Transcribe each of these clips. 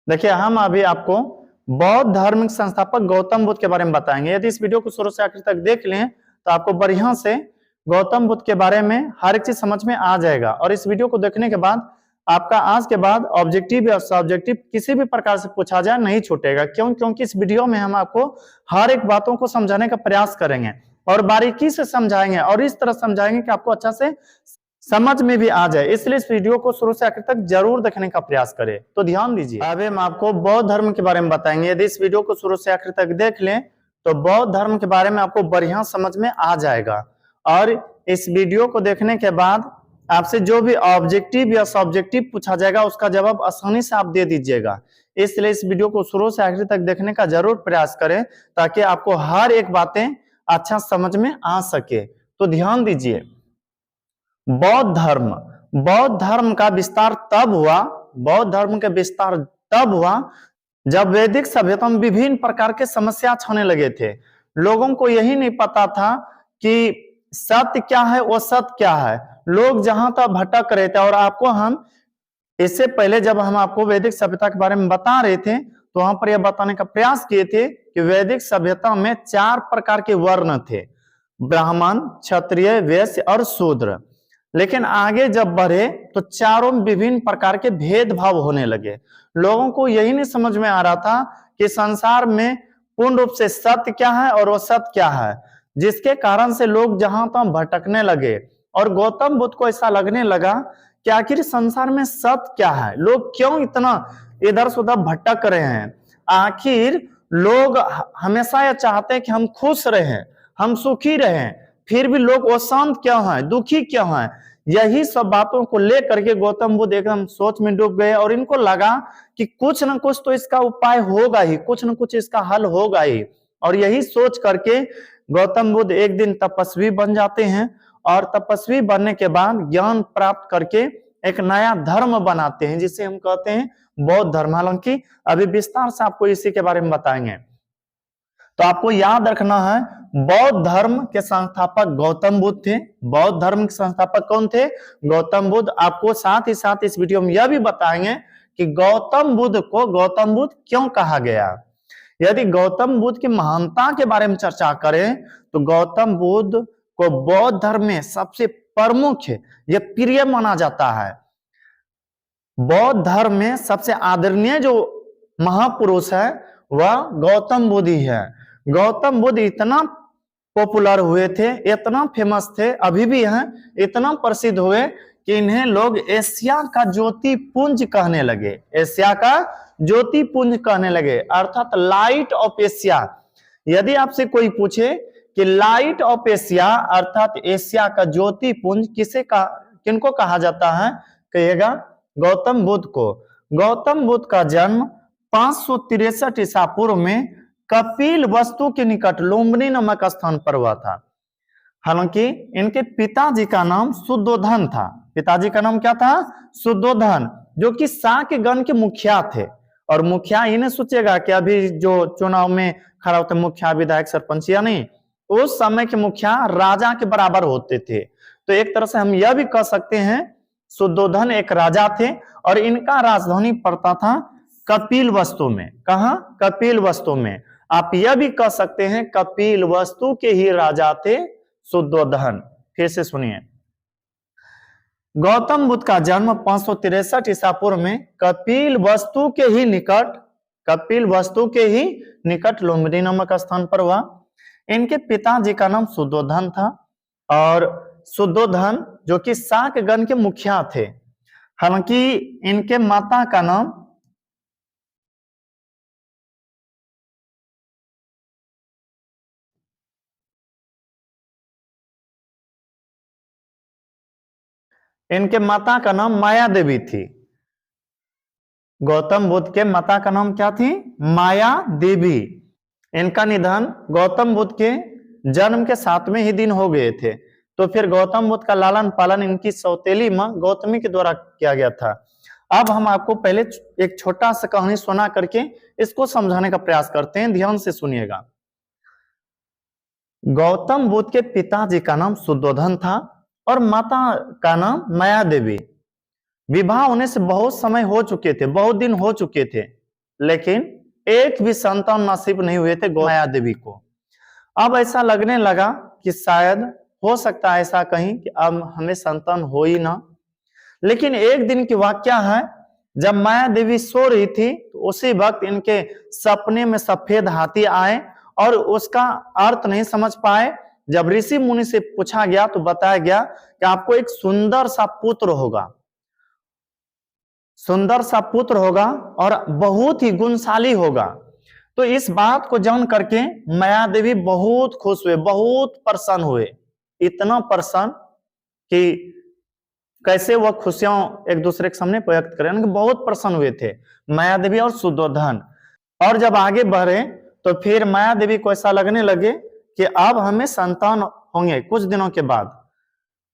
देखिए, हम अभी आपको बौद्ध धर्म के संस्थापक गौतम बुद्ध के बारे में बताएंगे। यदि इस वीडियो को शुरू से आखिर तक देख लें तो आपको बढ़िया से गौतम बुद्ध के बारे में हर एक चीज समझ में आ जाएगा। और इस वीडियो को देखने के बाद आपका आज के बाद ऑब्जेक्टिव या सब्जेक्टिव किसी भी प्रकार से पूछा जाए नहीं छूटेगा। क्यों? क्योंकि इस वीडियो में हम आपको हर एक बातों को समझाने का प्रयास करेंगे और बारीकी से समझाएंगे और इस तरह समझाएंगे कि आपको अच्छा से समझ में भी आ जाए। इसलिए इस वीडियो को शुरू से आखिर तक जरूर देखने का प्रयास करें। तो ध्यान दीजिए, अभी हम आपको बौद्ध धर्म के बारे में बताएंगे। यदि इस वीडियो को शुरू से आखिर तक देख लें तो बौद्ध धर्म के बारे में आपको बढ़िया समझ में आ जाएगा। और इस वीडियो को देखने के बाद आपसे जो भी ऑब्जेक्टिव या सब्जेक्टिव पूछा जाएगा उसका जवाब आसानी से आप दे दीजिएगा। इसलिए इस वीडियो को शुरू से आखिर तक देखने का जरूर प्रयास करें ताकि आपको हर एक बातें अच्छा समझ में आ सके। तो ध्यान दीजिए, बौद्ध धर्म का विस्तार तब हुआ, बौद्ध धर्म का विस्तार तब हुआ जब वैदिक सभ्यता में विभिन्न प्रकार के समस्या छाने लगे थे। लोगों को यही नहीं पता था कि सत्य क्या है और सत्य क्या है। लोग जहां तक भटक रहे थे। और आपको हम इससे पहले जब हम आपको वैदिक सभ्यता के बारे में बता रहे थे तो वहां पर यह बताने का प्रयास किए थे कि वैदिक सभ्यता में 4 प्रकार के वर्ण थे, ब्राह्मण, क्षत्रिय, वैश्य और शूद्र। लेकिन आगे जब बढ़े तो चारों में विभिन्न प्रकार के भेदभाव होने लगे। लोगों को यही नहीं समझ में आ रहा था कि संसार में पूर्ण रूप से सत्य क्या है और वो सत्य क्या है, जिसके कारण से लोग जहां तक भटकने लगे। और गौतम बुद्ध को ऐसा लगने लगा कि आखिर संसार में सत्य क्या है, लोग क्यों इतना इधर से उधर भटक रहे हैं। आखिर लोग हमेशा यह चाहते हैं कि हम खुश रहें, हम सुखी रहें, फिर भी लोग अशांत क्यों हैं, दुखी क्यों हैं। यही सब बातों को लेकर के गौतम बुद्ध एकदम सोच में डूब गए और इनको लगा कि कुछ न कुछ तो इसका उपाय होगा ही, कुछ न कुछ इसका हल होगा ही। और यही सोच करके गौतम बुद्ध एक दिन तपस्वी बन जाते हैं और तपस्वी बनने के बाद ज्ञान प्राप्त करके एक नया धर्म बनाते हैं जिसे हम कहते हैं बौद्ध धर्म। हालांकि अभी विस्तार से आपको इसी के बारे में बताएंगे। तो आपको याद रखना है, बौद्ध धर्म के संस्थापक गौतम बुद्ध थे। बौद्ध धर्म के संस्थापक कौन थे? गौतम बुद्ध। आपको साथ ही साथ इस वीडियो में यह भी बताएंगे कि गौतम बुद्ध को गौतम बुद्ध क्यों कहा गया। यदि गौतम बुद्ध की महानता के बारे में चर्चा करें तो गौतम बुद्ध को बौद्ध धर्म में सबसे प्रमुख यह प्रिय माना जाता है। बौद्ध धर्म में सबसे आदरणीय जो महापुरुष है वह गौतम बुद्ध ही है। गौतम बुद्ध इतना पॉपुलर हुए थे, इतना फेमस थे, अभी भी हैं, इतना प्रसिद्ध हुए कि इन्हें लोग एशिया का ज्योति पुंज कहने लगे। एशिया का ज्योति पुंज कहने लगे, अर्थात लाइट ऑफ एशिया। यदि आपसे कोई पूछे कि लाइट ऑफ एशिया अर्थात एशिया का ज्योति पुंज किनको कहा जाता है, कहिएगा गौतम बुद्ध को। गौतम बुद्ध का जन्म 563 ईसा पूर्व में कपिल वस्तु के निकट लुम्बिनी नामक स्थान पर हुआ था। हालांकि इनके पिताजी का नाम शुद्धोधन था। पिताजी का नाम क्या था? शुद्धोधन, जो कि शाक्य गण के मुखिया थे। और मुखिया ही नहीं सोचेगा कि अभी जो चुनाव में खड़ा होते मुखिया, विधायक, सरपंच, या नहीं, उस समय के मुखिया राजा के बराबर होते थे। तो एक तरह से हम यह भी कह सकते हैं शुद्धोधन एक राजा थे और इनका राजधानी पड़ता था कपिल वस्तु में। कहां? कपिल वस्तु में। आप यह भी कह सकते हैं कपिल वस्तु के ही राजा थे शुद्धोधन। फिर से सुनिए, गौतम बुद्ध का जन्म 563 ईसा पूर्व में कपिल वस्तु के ही निकट लुम्बिनी नामक स्थान पर हुआ। इनके पिताजी का नाम शुद्धोधन था और शुद्धोधन जो कि शाक्य गण के मुखिया थे। हालांकि इनके माता का नाम माया देवी थी। गौतम बुद्ध के माता का नाम क्या थी? माया देवी। इनका निधन गौतम बुद्ध के जन्म के 7वें ही दिन हो गए थे। तो फिर गौतम बुद्ध का लालन पालन इनकी सौतेली मां गौतमी के द्वारा किया गया था। अब हम आपको पहले एक छोटा सा कहानी सुना करके इसको समझाने का प्रयास करते हैं, ध्यान से सुनिएगा। गौतम बुद्ध के पिताजी का नाम शुद्धोधन था और माता का नाम माया देवी। विवाह होने से बहुत समय हो चुके थे, बहुत दिन हो चुके थे। लेकिन एक भी संतान नसीब नहीं हुए थे माया देवी को। अब ऐसा लगने लगा कि शायद हो सकता है ऐसा कहीं कि अब हमें संतान हो ही ना। लेकिन एक दिन की वाकया है, जब माया देवी सो रही थी तो उसी वक्त इनके सपने में सफेद हाथी आए और उसका अर्थ नहीं समझ पाए। जब ऋषि मुनि से पूछा गया तो बताया गया कि आपको एक सुंदर सा पुत्र होगा, सुंदर सा पुत्र होगा और बहुत ही गुणशाली होगा। तो इस बात को जान करके माया देवी बहुत खुश हुए, बहुत प्रसन्न हुए, इतना प्रसन्न कि कैसे वह खुशियां एक दूसरे के सामने व्यक्त करें। बहुत प्रसन्न हुए थे माया देवी और सुद्धोधन। और जब आगे बढ़े तो फिर माया देवी को ऐसा लगने लगे कि अब हमें संतान होंगे कुछ दिनों के बाद।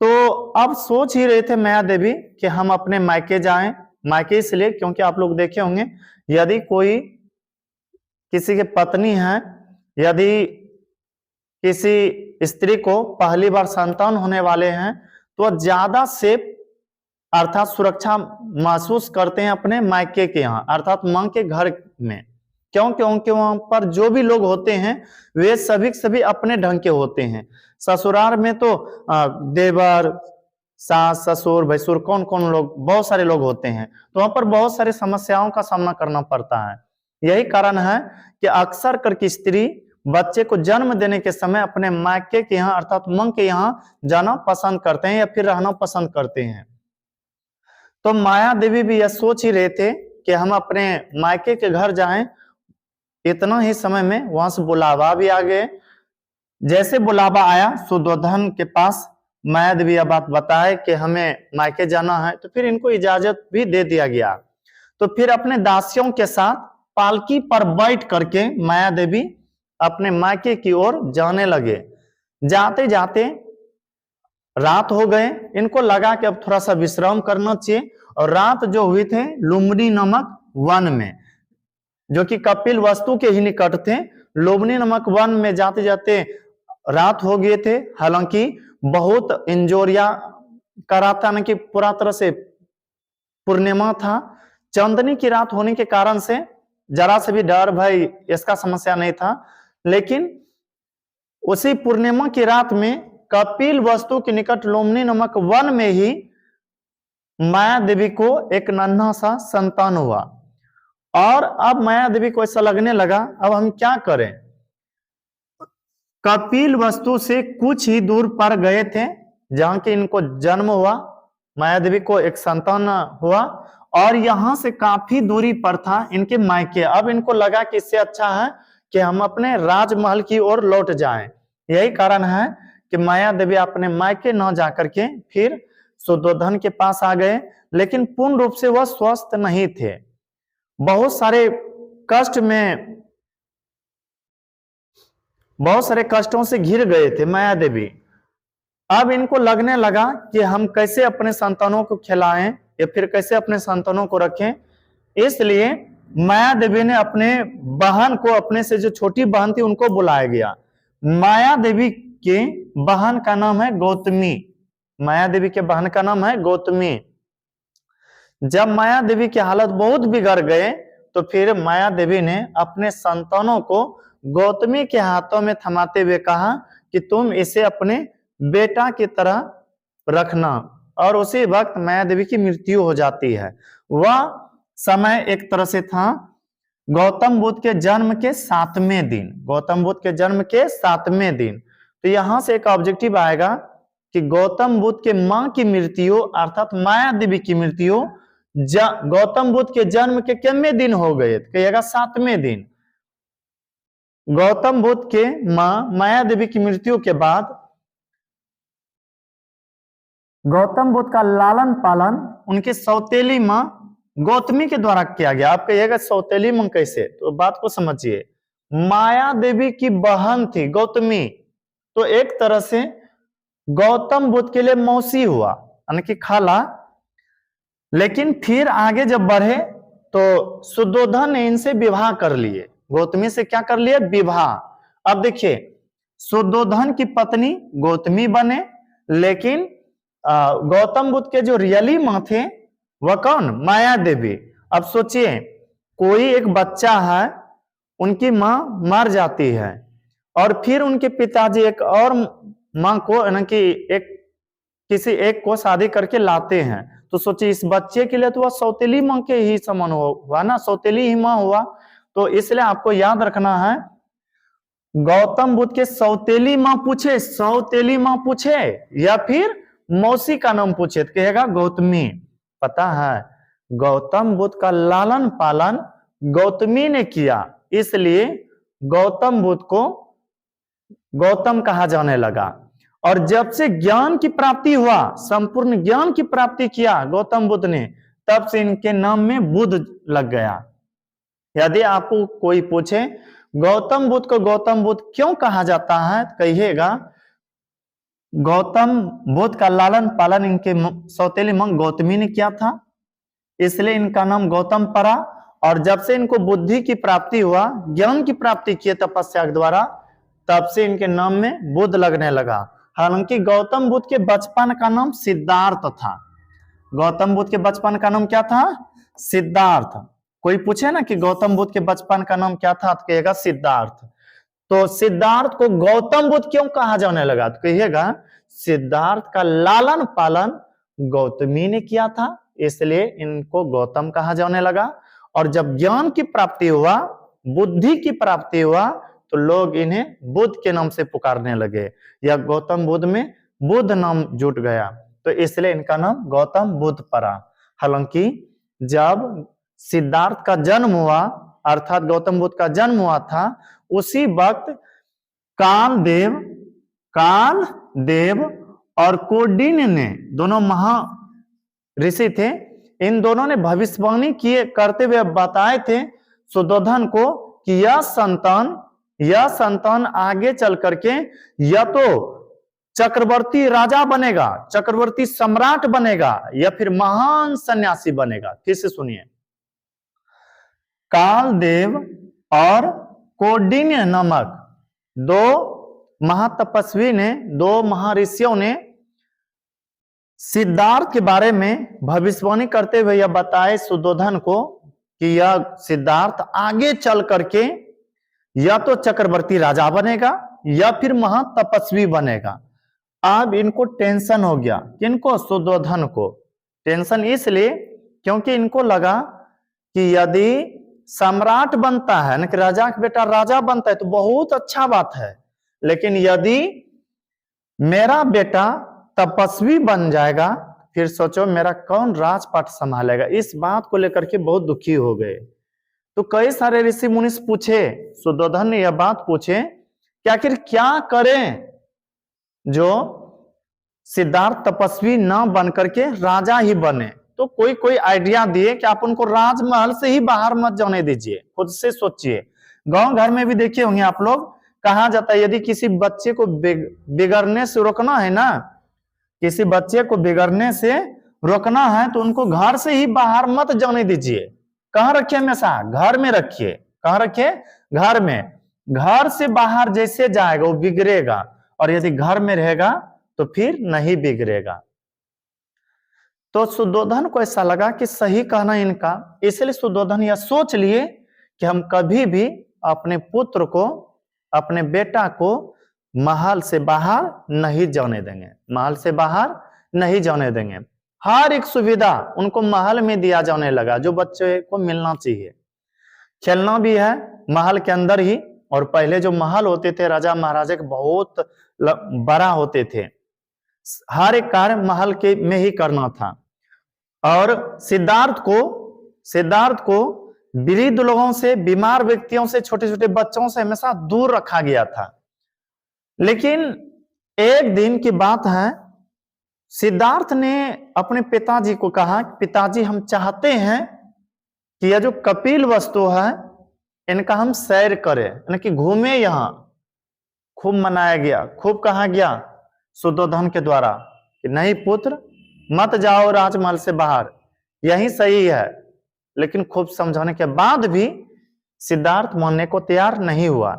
तो अब सोच ही रहे थे माया देवी कि हम अपने मायके जाएं। मायके इसलिए क्योंकि आप लोग देखे होंगे, यदि कोई किसी की पत्नी है, यदि किसी स्त्री को पहली बार संतान होने वाले हैं तो ज्यादा सेफ अर्थात सुरक्षा महसूस करते हैं अपने मायके के यहाँ, अर्थात मां के घर में। क्योंकि वहां पर जो भी लोग होते हैं वे सभी अपने ढंग के होते हैं। ससुराल में तो देवर, सास, ससुर, भैसुर, कौन कौन लोग, बहुत सारे लोग होते हैं, तो वहां पर बहुत सारी समस्याओं का सामना करना पड़ता है। यही कारण है कि अक्सर करके स्त्री बच्चे को जन्म देने के समय अपने मायके के यहाँ अर्थात मां के यहाँ जाना पसंद करते हैं या फिर रहना पसंद करते हैं। तो माया देवी भी यह सोच ही रहे थे कि हम अपने मायके के घर जाएं। इतना ही समय में वहां से बुलावा भी आ गए। जैसे बुलावा आया सुद्धोधन के पास, माया देवी यह बात बताए कि हमें मायके जाना है, तो फिर इनको इजाजत भी दे दिया गया। तो फिर अपने दासियों के साथ पालकी पर बैठ करके माया देवी अपने मायके की ओर जाने लगे। जाते जाते रात हो गए, इनको लगा कि अब थोड़ा सा विश्राम करना चाहिए। और रात जो हुई थे लुम्बिनी नामक वन में, जो कि कपिल वस्तु के ही निकट थे, लुम्बिनी नामक वन में जाते जाते रात हो गए थे। हालांकि बहुत इंजोरिया करा था, न कि पूरा तरह से पूर्णिमा था, चांदनी की रात होने के कारण से जरा से भी डर भय इसका समस्या नहीं था। लेकिन उसी पूर्णिमा की रात में कपिल वस्तु के निकट लुम्बिनी नामक वन में ही माया देवी को एक नन्हा सा संतान हुआ। और अब माया देवी को ऐसा लगने लगा अब हम क्या करें। कपिल वस्तु से कुछ ही दूर पर गए थे जहां कि इनको जन्म हुआ, माया देवी को एक संतान हुआ, और यहां से काफी दूरी पर था इनके मायके। अब इनको लगा कि इससे अच्छा है कि हम अपने राजमहल की ओर लौट जाएं। यही कारण है कि माया देवी अपने मायके न जाकर के फिर सुद्धोधन के पास आ गए। लेकिन पूर्ण रूप से वह स्वस्थ नहीं थे, बहुत सारे कष्टों से घिर गए थे माया देवी। अब इनको लगने लगा कि हम कैसे अपने संतानों को खिलाएं या फिर कैसे अपने संतानों को रखें। इसलिए माया देवी ने अपने बहन को, अपने से जो छोटी बहन थी उनको बुलाया गया। माया देवी के बहन का नाम है गौतमी। माया देवी के बहन का नाम है गौतमी। जब माया देवी की हालत बहुत बिगड़ गए तो फिर माया देवी ने अपने संतानों को गौतमी के हाथों में थमाते हुए कहा कि तुम इसे अपने बेटा की तरह रखना। और उसी वक्त माया देवी की मृत्यु हो जाती है। वह समय एक तरह से था गौतम बुद्ध के जन्म के 7वें दिन, गौतम बुद्ध के जन्म के 7वें दिन। तो यहां से एक ऑब्जेक्टिव आएगा कि गौतम बुद्ध के मां की मृत्यु अर्थात माया देवी की मृत्यु गौतम बुद्ध के जन्म के कितने दिन हो गए, कहिएगा 7वें दिन। गौतम बुद्ध के मां माया देवी की मृत्यु के बाद गौतम बुद्ध का लालन पालन उनकी सौतेली मां गौतमी के द्वारा किया गया। आप कहिएगा सौतेली मां कैसे, तो बात को समझिए। माया देवी की बहन थी गौतमी, तो एक तरह से गौतम बुद्ध के लिए मौसी हुआ, यानी कि खाला। लेकिन फिर आगे जब बढ़े तो सुद्धोधन ने इनसे विवाह कर लिए, गौतमी से क्या कर लिए, विवाह। अब देखिए सुद्धोधन की पत्नी गौतमी बने, लेकिन गौतम बुद्ध के जो रियली मां थे वह कौन, माया देवी। अब सोचिए कोई एक बच्चा है, उनकी माँ मर जाती है और फिर उनके पिताजी एक और माँ को यानी कि किसी एक को शादी करके लाते हैं। तो सोचिए इस बच्चे के लिए तो वह सौतेली माँ के ही समान हुआ ना, सौतेली ही माँ हुआ। तो इसलिए आपको याद रखना है, गौतम बुद्ध के सौतेली माँ पूछे या फिर मौसी का नाम पूछे तो कहेगा गौतमी। पता है, गौतम बुद्ध का लालन पालन गौतमी ने किया, इसलिए गौतम बुद्ध को गौतम कहा जाने लगा। और जब से ज्ञान की प्राप्ति हुआ, संपूर्ण ज्ञान की प्राप्ति किया गौतम बुद्ध ने, तब से इनके नाम में बुद्ध लग गया। यदि आपको कोई पूछे गौतम बुद्ध को गौतम बुद्ध क्यों कहा जाता है, कहिएगा गौतम बुद्ध का लालन पालन इनके सौतेली मां गौतमी ने किया था, इसलिए इनका नाम गौतम पड़ा। और जब से इनको बुद्धि की प्राप्ति हुआ, ज्ञान की प्राप्ति किए तपस्या के द्वारा, तब से इनके नाम में बुद्ध लगने लगा। हालांकि गौतम बुद्ध के बचपन का नाम सिद्धार्थ था। गौतम बुद्ध के बचपन का नाम क्या था? सिद्धार्थ। कोई पूछे ना कि गौतम बुद्ध के बचपन का नाम क्या था, तो कहेगा सिद्धार्थ। तो सिद्धार्थ को गौतम बुद्ध क्यों कहा जाने लगा, तो कहिएगा सिद्धार्थ का लालन पालन गौतमी ने किया था, इसलिए इनको गौतम कहा जाने लगा। और जब ज्ञान की प्राप्ति हुआ, बुद्धि की प्राप्ति हुआ, तो लोग इन्हें बुद्ध के नाम से पुकारने लगे, या गौतम बुद्ध में बुद्ध नाम जुट गया, तो इसलिए इनका नाम गौतम बुद्ध पड़ा। हालांकि जब सिद्धार्थ का जन्म हुआ, अर्थात गौतम बुद्ध का जन्म हुआ था, उसी वक्त कालदेव और कौंडिन्य ने, दोनों महा ऋषि थे, इन दोनों ने भविष्यवाणी करते हुए बताए थे सुद्धोधन को कि यह संतान आगे चल करके या तो चक्रवर्ती राजा बनेगा, चक्रवर्ती सम्राट बनेगा, या फिर महान सन्यासी बनेगा। फिर से सुनिए, कालदेव और कौंडिन्य नामक दो महातपस्वी ने, दो महर्षियों ने सिद्धार्थ के बारे में भविष्यवाणी करते हुए यह बताए सुद्धोधन को कि यह सिद्धार्थ आगे चल करके या तो चक्रवर्ती राजा बनेगा या फिर महातपस्वी बनेगा। अब इनको टेंशन हो गया, किनको? सुद्धोधन को। टेंशन इसलिए क्योंकि इनको लगा कि यदि सम्राट बनता है, ना कि राजा का बेटा राजा बनता है, तो बहुत अच्छा बात है, लेकिन यदि मेरा बेटा तपस्वी बन जाएगा, फिर सोचो मेरा कौन राजपाट संभालेगा। इस बात को लेकर के बहुत दुखी हो गए। तो कई सारे ऋषि मुनि पूछे, सुद्धोधन ने यह बात पूछे कि आखिर क्या करें जो सिद्धार्थ तपस्वी न बन करके राजा ही बने। तो कोई आइडिया दिए कि आप उनको राजमहल से ही बाहर मत जाने दीजिए, खुद से सोचिए। गांव घर में भी देखे होंगे आप लोग, कहा जाता है यदि किसी बच्चे को बिगड़ने से रोकना है ना, किसी बच्चे को बिगड़ने से रोकना है, तो उनको घर से ही बाहर मत जाने दीजिए। कहाँ रखिए? हमेशा घर में रखिए। कहाँ रखिए? घर में। घर से बाहर जैसे जाएगा वो बिगड़ेगा, और यदि घर में रहेगा तो फिर नहीं बिगड़ेगा। तो सुद्धोधन को ऐसा लगा कि सही कहना इनका, इसलिए सुद्धोधन यह सोच लिए कि हम कभी भी अपने पुत्र को, अपने बेटा को महल से बाहर नहीं जाने देंगे, महल से बाहर नहीं जाने देंगे। हर एक सुविधा उनको महल में दिया जाने लगा जो बच्चे को मिलना चाहिए। खेलना भी है महल के अंदर ही, और पहले जो महल होते थे राजा महाराजा के बहुत बड़ा होते थे, हर एक कार्य महल के में ही करना था। और सिद्धार्थ को वृद्ध लोगों से, बीमार व्यक्तियों से, छोटे छोटे बच्चों से हमेशा दूर रखा गया था। लेकिन एक दिन की बात है, सिद्धार्थ ने अपने पिताजी को कहा, पिताजी हम चाहते हैं कि यह जो कपिल वस्तु है इनका हम सैर करें, यानी कि घूमे। यहां खूब मनाया गया, खूब कहा गया सुद्धोधन के द्वारा कि नहीं पुत्र मत जाओ राजमहल से बाहर, यही सही है। लेकिन खूब समझाने के बाद भी सिद्धार्थ मानने को तैयार नहीं हुआ।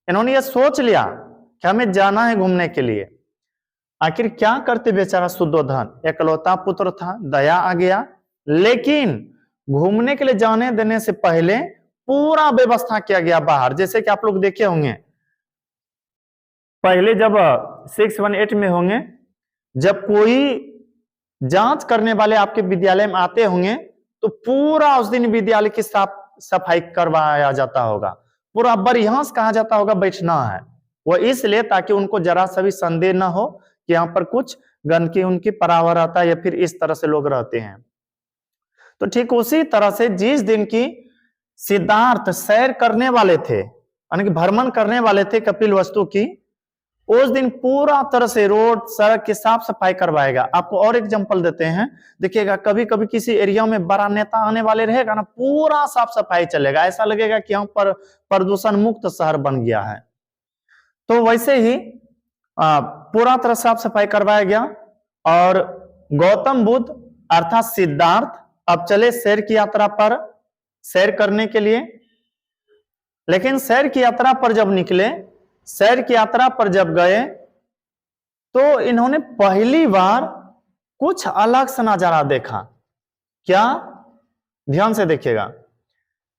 इन्होंने यह सोच लिया कि हमें जाना है घूमने के लिए। आखिर क्या करते बेचारा सुद्धोधन, एकलौता पुत्र था, दया आ गया। लेकिन घूमने के लिए जाने देने से पहले पूरा व्यवस्था किया गया बाहर। जैसे कि आप लोग देखे होंगे पहले जब 618 में होंगे, जब कोई जांच करने वाले आपके विद्यालय में आते होंगे तो पूरा उस दिन विद्यालय की साफ सफाई करवाया जाता होगा, पूरा बढ़िया से कहा जाता होगा बैठना है। वो इसलिए ताकि उनको जरा सा भी संदेह ना हो कि यहाँ पर कुछ गंदगी उनकी परावा रहता है या फिर इस तरह से लोग रहते हैं। तो ठीक उसी तरह से जिस दिन की सिद्धार्थ सैर करने वाले थे, यानी कि भ्रमण करने वाले थे कपिलवस्तु की, उस दिन पूरा तरह से रोड सड़क की साफ सफाई करवाएगा। आपको और एग्जांपल देते हैं, देखिएगा कभी कभी किसी एरिया में बड़ा नेता आने वाले रहेगा ना, पूरा साफ सफाई चलेगा, ऐसा लगेगा कि यहाँ पर प्रदूषण मुक्त शहर बन गया है। तो वैसे ही पूरा तरह साफ सफाई करवाया गया और गौतम बुद्ध अर्थात सिद्धार्थ अब चले सैर की यात्रा पर, सैर करने के लिए। लेकिन सैर की यात्रा पर जब निकले, सैर की यात्रा पर जब गए तो इन्होंने पहली बार कुछ अलग सा नजारा देखा। क्या? ध्यान से देखिएगा।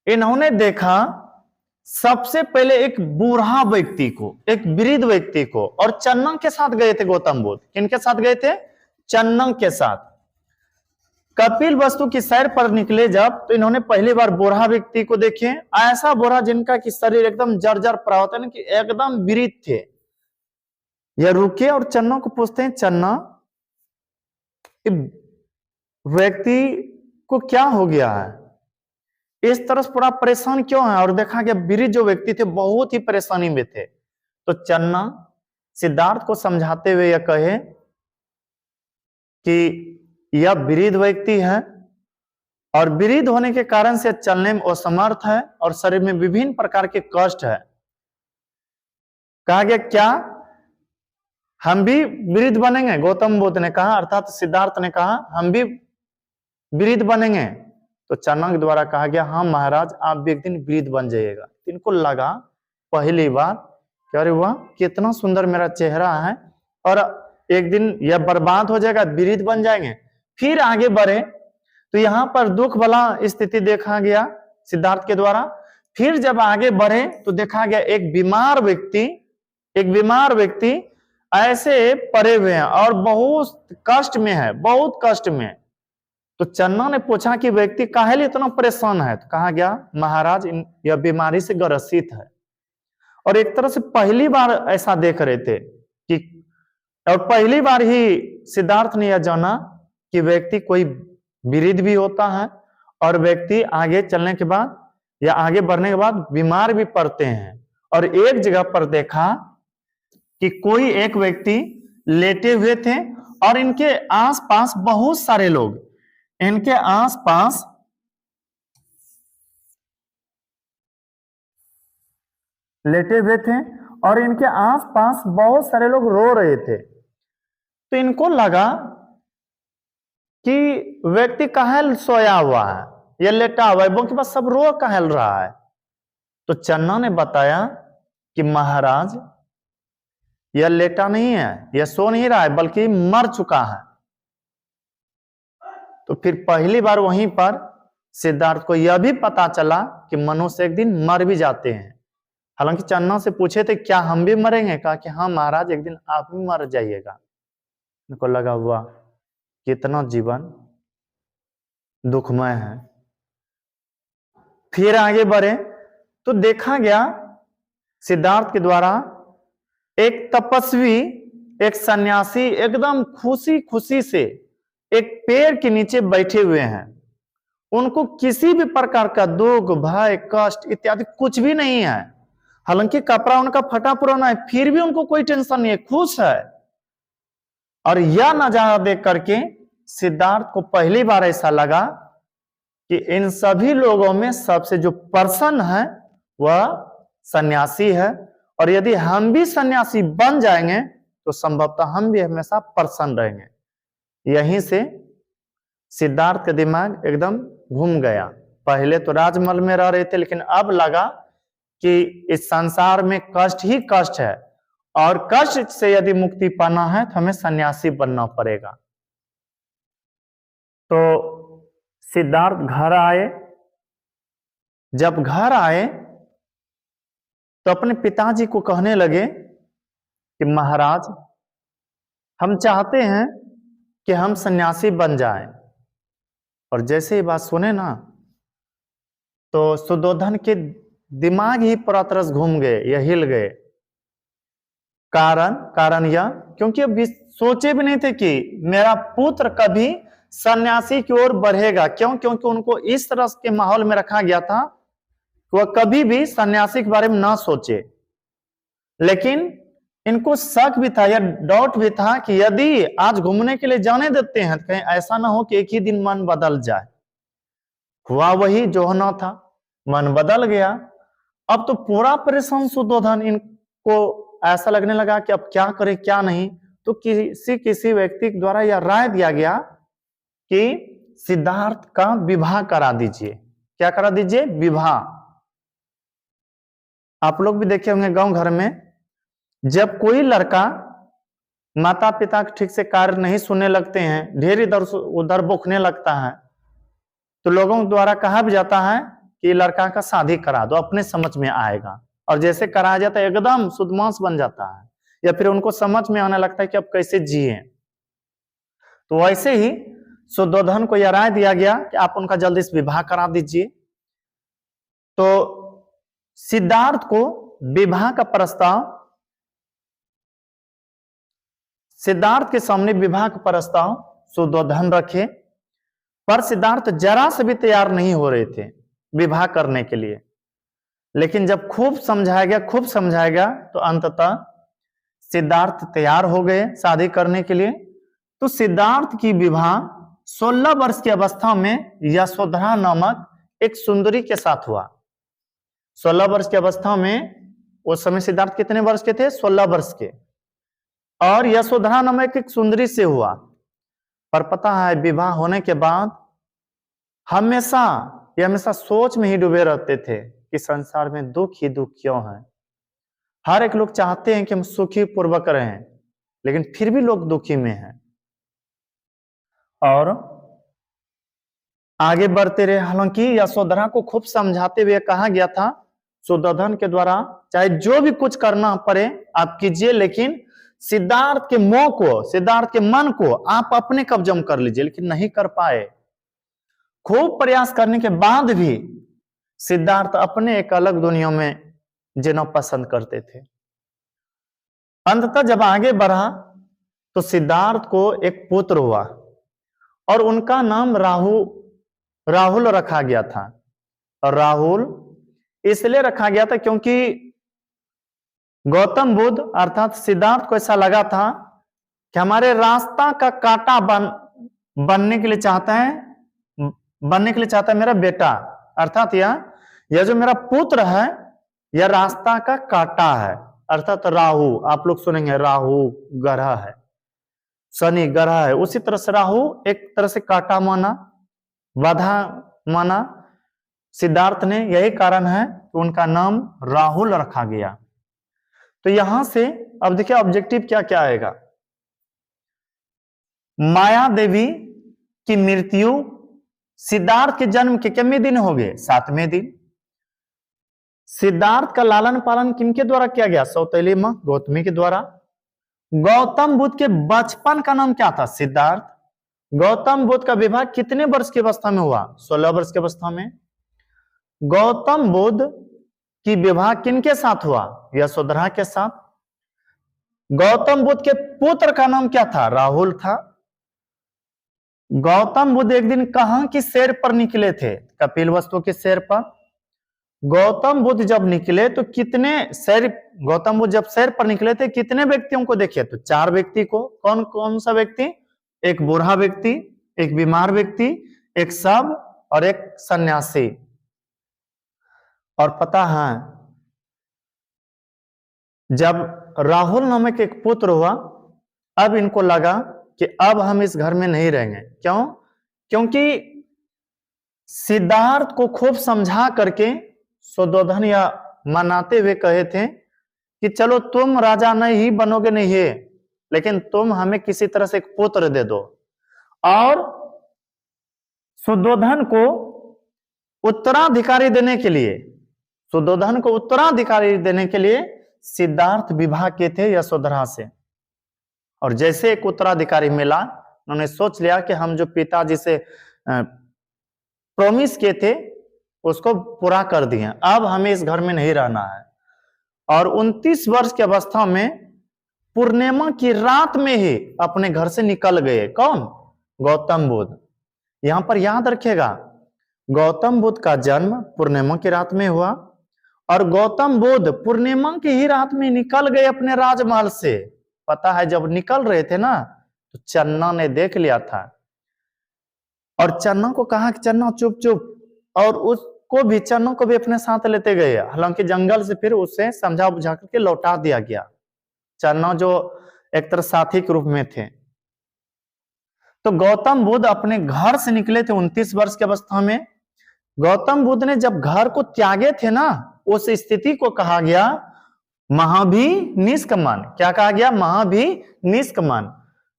इन्होंने देखा सबसे पहले एक बूढ़ा व्यक्ति को, एक वृद्ध व्यक्ति को, और चन्नंग के साथ गए थे गौतम बुद्ध। किनके साथ गए थे? चन्नंग के साथ। कपिलवस्तु की सैर पर निकले जब, तो इन्होंने पहली बार बूढ़ा व्यक्ति को देखे, ऐसा बूढ़ा जिनका कि शरीर एकदम जर्जर पड़ा होता है, कि एकदम वृद्ध थे। यह रुके और चन्ना को पूछते हैं, चन्ना व्यक्ति को क्या हो गया है, इस तरह से पूरा परेशान क्यों है? और देखा गया वृद्ध जो व्यक्ति थे बहुत ही परेशानी में थे। तो चन्ना सिद्धार्थ को समझाते हुए यह कहे कि यह वृद्ध व्यक्ति है और वृद्ध होने के कारण से चलने में असमर्थ है और शरीर में विभिन्न प्रकार के कष्ट है। कहा गया क्या हम भी वृद्ध बनेंगे? गौतम बुद्ध ने कहा, अर्थात सिद्धार्थ ने कहा हम भी वृद्ध बनेंगे। तो चन्ना के द्वारा कहा गया हाँ महाराज आप भी एक दिन वृद्ध बन जाइएगा। इनको लगा पहली बार कि अरे वाह कितना सुंदर मेरा चेहरा है और एक दिन यह बर्बाद हो जाएगा, वृद्ध बन जाएंगे। फिर आगे बढ़े तो यहां पर दुख भला स्थिति देखा गया सिद्धार्थ के द्वारा। फिर जब आगे बढ़े तो देखा गया एक बीमार व्यक्ति ऐसे पड़े हुए हैं और बहुत कष्ट में है, बहुत कष्ट में। तो चन्ना ने पूछा कि व्यक्ति काहे लिए इतना परेशान है? तो कहा गया महाराज यह बीमारी से ग्रसित है। और एक तरह से पहली बार ऐसा देख रहे थे कि, और पहली बार ही सिद्धार्थ ने यह जाना कि व्यक्ति कोई वृद्ध भी होता है और व्यक्ति आगे चलने के बाद या आगे बढ़ने के बाद बीमार भी पड़ते हैं। और एक जगह पर देखा कि कोई एक व्यक्ति लेटे हुए थे और इनके आसपास बहुत सारे लोग, इनके आसपास लेटे हुए थे और इनके आसपास बहुत सारे लोग रो रहे थे। तो इनको लगा कि व्यक्ति काहे सोया हुआ है या लेटा हुआ है, वो के पास सब रो काहे रहा है। तो चन्ना ने बताया कि महाराज यह लेटा नहीं है, यह सो नहीं रहा है, बल्कि मर चुका है। तो फिर पहली बार वहीं पर सिद्धार्थ को यह भी पता चला कि मनुष्य एक दिन मर भी जाते हैं। हालांकि चन्ना से पूछे थे क्या हम भी मरेंगे? कहा कि हाँ महाराज एक दिन आप भी मर जाइएगा। उनको लगा हुआ कितना जीवन दुखमय है। फिर आगे बढ़े तो देखा गया सिद्धार्थ के द्वारा एक तपस्वी, एक सन्यासी एकदम खुशी खुशी से एक पेड़ के नीचे बैठे हुए हैं। उनको किसी भी प्रकार का दुख, भय, कष्ट इत्यादि कुछ भी नहीं है। हालांकि कपड़ा उनका फटा पुराना है, फिर भी उनको कोई टेंशन नहीं है, खुश है। और यह नजारा देख करके सिद्धार्थ को पहली बार ऐसा लगा कि इन सभी लोगों में सबसे जो प्रसन्न है वह सन्यासी है, और यदि हम भी सन्यासी बन जाएंगे तो संभवतः हम भी हमेशा प्रसन्न रहेंगे। यहीं से सिद्धार्थ का दिमाग एकदम घूम गया। पहले तो राजमहल में रह रहे थे, लेकिन अब लगा कि इस संसार में कष्ट ही कष्ट है और कष्ट से यदि मुक्ति पाना है तो हमें सन्यासी बनना पड़ेगा। तो सिद्धार्थ घर आए। जब घर आए तो अपने पिताजी को कहने लगे कि महाराज, हम चाहते हैं कि हम सन्यासी बन जाएं। और जैसे ही बात सुने ना, तो सुद्धोधन के दिमाग ही पूरा तरह घूम गए या हिल गए। कारण यह, क्योंकि अभी सोचे भी नहीं थे कि मेरा पुत्र कभी सन्यासी की ओर बढ़ेगा। क्यों? क्योंकि उनको इस तरह के माहौल में रखा गया था कि वह कभी भी सन्यासी के बारे में ना सोचे। लेकिन इनको शक भी था या डाउट भी था कि यदि आज घूमने के लिए जाने देते हैं तो कहीं ऐसा ना हो कि एक ही दिन मन बदल जाए। हुआ वही जो होना था, मन बदल गया। अब तो पूरा परेशान सुद्धोधन, इनको ऐसा लगने लगा कि अब क्या करे क्या नहीं। तो किसी व्यक्ति द्वारा यह राय दिया गया कि सिद्धार्थ का विवाह करा दीजिए। क्या करा दीजिए? विवाह। आप लोग भी देखे होंगे गांव घर में, जब कोई लड़का माता पिता ठीक से कार्य नहीं सुनने लगते हैं, ढेर इधर उधर बौखने लगता है, तो लोगों द्वारा कहा भी जाता है कि लड़का का शादी करा दो, अपने समझ में आएगा। और जैसे कराया जाता है एकदम सुदमास बन जाता है, या फिर उनको समझ में आने लगता है कि अब कैसे जिए। तो वैसे ही सुद्धोधन को यह राय दिया गया कि आप उनका जल्दी से विवाह करा दीजिए। तो सिद्धार्थ को विवाह का प्रस्ताव, सिद्धार्थ के सामने विवाह का प्रस्ताव सुद्धोधन रखे, पर सिद्धार्थ जरा से भी तैयार नहीं हो रहे थे विवाह करने के लिए। लेकिन जब खूब समझाया गया तो अंततः सिद्धार्थ तैयार हो गए शादी करने के लिए। तो सिद्धार्थ की विवाह 16 वर्ष की अवस्था में यशोधरा नामक एक सुंदरी के साथ हुआ। 16 वर्ष की अवस्था में, उस समय सिद्धार्थ कितने वर्ष के थे? 16 वर्ष के। और यशोधरा नामक एक सुंदरी से हुआ। पर पता है, विवाह होने के बाद हमेशा सोच में ही डूबे रहते थे कि संसार में दुख ही दुख क्यों है। हर एक लोग चाहते हैं कि हम सुखी पूर्वक रहें, लेकिन फिर भी लोग दुखी में हैं। और आगे बढ़ते रहे। हालांकि यशोधरा को खूब समझाते हुए कहा गया था सुद्धोधन के द्वारा, चाहे जो भी कुछ करना पड़े आप कीजिए, लेकिन सिद्धार्थ के मोह को, सिद्धार्थ के मन को आप अपने कब्जे में कर लीजिए। लेकिन नहीं कर पाए। खूब प्रयास करने के बाद भी सिद्धार्थ अपने एक अलग दुनिया में जीना पसंद करते थे। अंततः जब आगे बढ़ा तो सिद्धार्थ को एक पुत्र हुआ और उनका नाम राहुल रखा गया था। और राहुल इसलिए रखा गया था क्योंकि गौतम बुद्ध अर्थात सिद्धार्थ को ऐसा लगा था कि हमारे रास्ता का कांटा बनने के लिए चाहता है मेरा बेटा, अर्थात यह जो मेरा पुत्र है यह रास्ता का कांटा है। अर्थात राहु, आप लोग सुनेंगे राहु ग्रह है, शनि ग्रह है, उसी तरह से राहु एक तरह से कांटा माना, बाधा माना सिद्धार्थ ने। यही कारण है कि उनका नाम राहुल रखा गया। तो यहां से अब देखिए ऑब्जेक्टिव क्या क्या आएगा। माया देवी की मृत्यु सिद्धार्थ के जन्म के कितने दिन हो गए? 7वें दिन। सिद्धार्थ का लालन पालन किनके द्वारा किया गया? सौतेली मां गौतमी के द्वारा। गौतम बुद्ध के बचपन का नाम क्या था? सिद्धार्थ। गौतम बुद्ध का विवाह कितने वर्ष की अवस्था में हुआ? 16 वर्ष की अवस्था में। गौतम बुद्ध की विवाह किनके साथ हुआ? यशोधरा के साथ। गौतम बुद्ध के पुत्र का नाम क्या था? राहुल था। गौतम बुद्ध एक दिन कहां की सैर पर निकले थे? कपिलवस्तु की सैर पर। गौतम बुद्ध जब निकले तो गौतम बुद्ध जब सैर पर निकले थे कितने व्यक्तियों को देखे? तो 4 व्यक्ति को। कौन कौन सा व्यक्ति? एक बूढ़ा व्यक्ति, एक बीमार व्यक्ति, एक शव और एक सन्यासी। और पता है, जब राहुल नामक एक पुत्र हुआ, अब इनको लगा कि अब हम इस घर में नहीं रहेंगे। क्यों? क्योंकि सिद्धार्थ को खूब समझा करके सुद्धोधन या मनाते हुए कहे थे कि चलो तुम राजा नहीं बनोगे, नहीं है, लेकिन तुम हमें किसी तरह से एक पुत्र दे दो। और शुद्धोधन को उत्तराधिकारी देने के लिए, शुद्धोधन को उत्तराधिकारी देने के लिए सिद्धार्थ विवाह किए थे यशोधरा से। और जैसे एक उत्तराधिकारी मिला, उन्होंने सोच लिया कि हम जो पिताजी से प्रॉमिस किए थे उसको पूरा कर दिए, अब हमें इस घर में नहीं रहना है। और 29 वर्ष की अवस्था में पूर्णिमा की रात में ही अपने घर से निकल गए। कौन? गौतम बुद्ध। यहां पर याद रखिएगा, गौतम बुद्ध का जन्म पूर्णिमा की रात में हुआ और गौतम बुद्ध पूर्णिमा की ही रात में निकल गए अपने राजमहल से। पता है, जब निकल रहे थे ना तो चन्ना ने देख लिया था और चन्ना को कहा कि चन्ना चुप चुप, और उसको भी, चन्ना को भी अपने साथ लेते गए। हालांकि जंगल से फिर उसे समझा बुझा करके लौटा दिया गया, चन्ना जो एक तरह साथी के रूप में थे। तो गौतम बुद्ध अपने घर से निकले थे 29 वर्ष की अवस्था में। गौतम बुद्ध ने जब घर को त्यागे थे ना, उस स्थिति को कहा गया महाभी निष्कमन। क्या कहा गया? महाभी निष्कमन।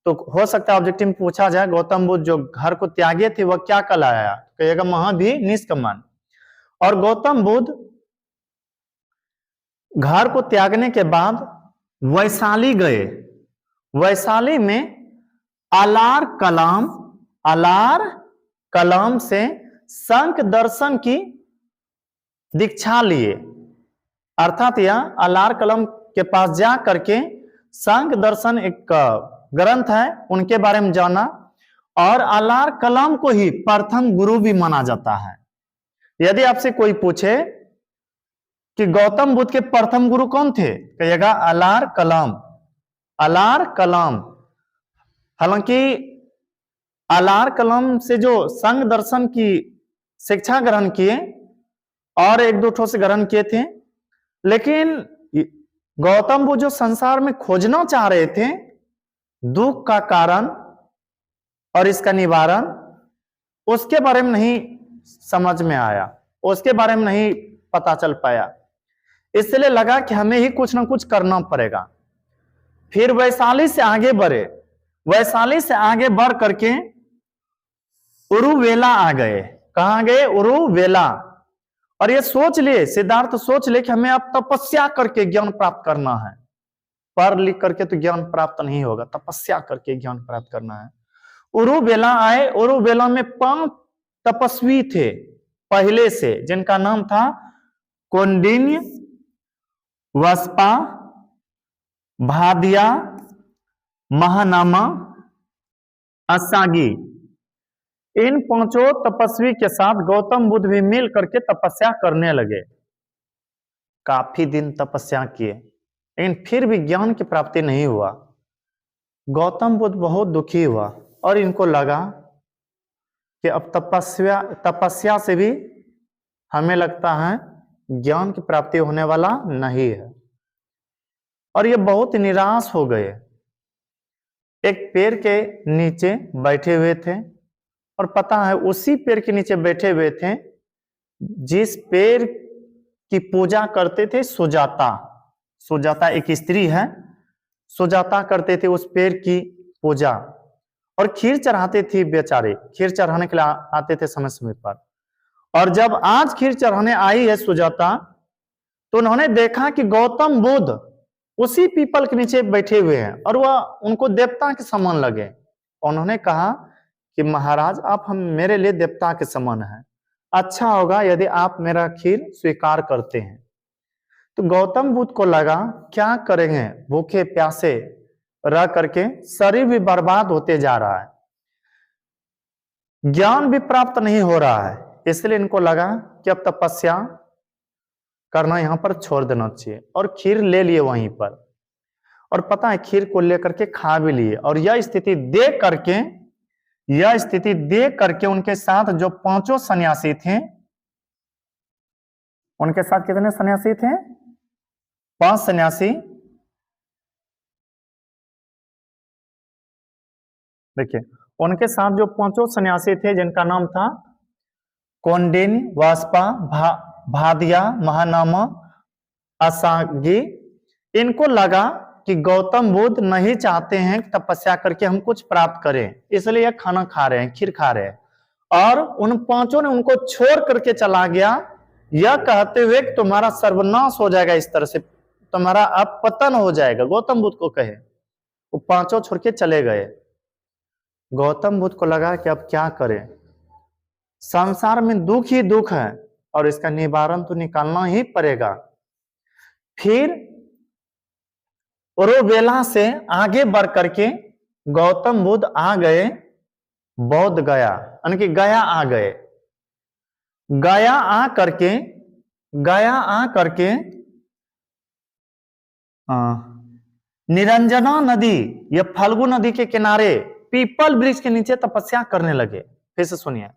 तो हो सकता है ऑब्जेक्टिव में पूछा जाए गौतम बुद्ध जो घर को त्यागे थे वह क्या कहलाया, कहिएगा महाभी निष्कमन। और गौतम बुद्ध घर को त्यागने के बाद वैशाली गए। वैशाली में आलार कलाम से संख दर्शन की दीक्षा लिए। अर्थात यह आलार कलाम के पास जा करके संख दर्शन एक ग्रंथ है उनके बारे में जाना, और आलार कलाम को ही प्रथम गुरु भी माना जाता है। यदि आपसे कोई पूछे कि गौतम बुद्ध के प्रथम गुरु कौन थे, कहिएगा आलार कलाम। आलार कलाम। हालांकि आलार कलाम से जो संघ दर्शन की शिक्षा ग्रहण किए और एक दो ठो से ग्रहण किए थे, लेकिन गौतम बुद्ध जो संसार में खोजना चाह रहे थे दुख का कारण और इसका निवारण, उसके बारे में नहीं समझ में आया, उसके बारे में नहीं पता चल पाया। इसलिए लगा कि हमें ही कुछ ना कुछ करना पड़ेगा। फिर वैशाली से आगे बढ़े। वैशाली से आगे बढ़ करके उरुवेला आ गए। कहां गए? उरुवेला। और ये सोच लिए, सिद्धार्थ सोच ले कि हमें अब तपस्या करके ज्ञान प्राप्त करना है। पढ़ लिख करके तो ज्ञान प्राप्त नहीं होगा, तपस्या करके ज्ञान प्राप्त करना है। उरुवेला आए। उरुवेला में 5 तपस्वी थे पहले से, जिनका नाम था कौंडिन्य, वस्पा, भादिया, महानामा, असागी। इन 5 तपस्वी के साथ गौतम बुद्ध भी मिल करके तपस्या करने लगे। काफी दिन तपस्या किए, लेकिन फिर भी ज्ञान की प्राप्ति नहीं हुआ। गौतम बुद्ध बहुत दुखी हुआ और इनको लगा कि अब तपस्या से भी हमें लगता है ज्ञान की प्राप्ति होने वाला नहीं है, और ये बहुत निराश हो गए। एक पेड़ के नीचे बैठे हुए थे, और पता है उसी पेड़ के नीचे बैठे हुए थे जिस पेड़ की पूजा करते थे सुजाता। सुजाता एक स्त्री है, सुजाता करते थे उस पेड़ की पूजा और खीर चढ़ाते थे। बेचारे खीर चढ़ाने के लिए आते थे समय समय पर। और जब आज खीर चढ़ाने आई है सुजाता, तो उन्होंने देखा कि गौतम बुद्ध उसी पीपल के नीचे बैठे हुए हैं और वह उनको देवता के समान लगे। उन्होंने कहा कि महाराज, आप हम मेरे लिए देवता के समान हैं, अच्छा होगा यदि आप मेरा खीर स्वीकार करते हैं। तो गौतम बुद्ध को लगा क्या करेंगे, भूखे प्यासे रह करके शरीर भी बर्बाद होते जा रहा है, ज्ञान भी प्राप्त नहीं हो रहा है। इसलिए इनको लगा कि अब तपस्या करना यहां पर छोड़ देना चाहिए, और खीर ले लिए वहीं पर। और पता है खीर को लेकर के खा भी लिए। और यह स्थिति देख करके उनके साथ जो 5 सन्यासी थे, उनके साथ कितने सन्यासी थे? 5 सन्यासी। देखिए उनके साथ जो 5 सन्यासी थे, जिनका नाम था कौंडिन्य, वास्पा, भादिया, महानामा, असागी। इनको लगा कि गौतम बुद्ध नहीं चाहते हैं तपस्या करके हम कुछ प्राप्त करें, इसलिए खाना खा रहे हैं, खीर खा रहे हैं। और उन पांचों ने उनको छोड़ करके चला गया, यह कहते हुए कि तुम्हारा सर्वनाश हो जाएगा, इस तरह से तुम्हारा अब पतन हो जाएगा। गौतम बुद्ध को कहे, वो पांचों छोड़ के चले गए। गौतम बुद्ध को लगा कि अब क्या करें, संसार में दुख ही दुख है और इसका निवारण तो निकालना ही पड़ेगा। फिर ओरोवेला से आगे बढ़ करके गौतम बुद्ध आ गए बौद्ध गया, यानी कि गया आ गए। गया आ करके निरंजना नदी या फल्गु नदी के किनारे पीपल वृक्ष के नीचे तपस्या करने लगे। फिर से सुनिए,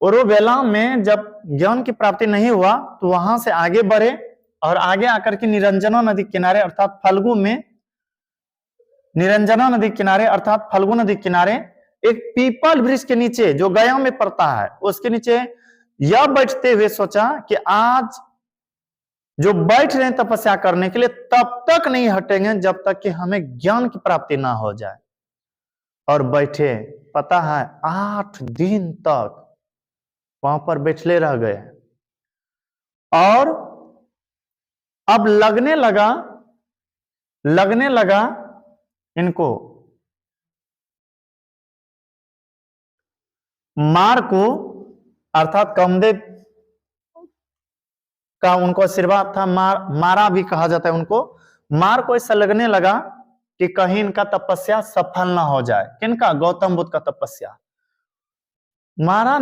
ओरोवेला में जब ज्ञान की प्राप्ति नहीं हुआ तो वहां से आगे बढ़े और आगे आकर के निरंजना नदी किनारे अर्थात फल्गु में, निरंजना नदी किनारे अर्थात फल्गु नदी किनारे एक पीपल वृक्ष के नीचे जो गया में पड़ता है, उसके नीचे यह बैठते हुए सोचा कि आज जो बैठ रहे हैं तपस्या करने के लिए, तब तक नहीं हटेंगे जब तक कि हमें ज्ञान की प्राप्ति ना हो जाए। और बैठे, पता है 8 दिन तक वहां पर बैठले रह गए। और अब लगने लगा इनको मार को, अर्थात कामदेव का उनको आशीर्वाद था, मारा भी कहा जाता है उनको। मार को ऐसा लगने लगा कि कहीं इनका तपस्या सफल ना हो जाए। किनका? गौतम बुद्ध का तपस्या। मार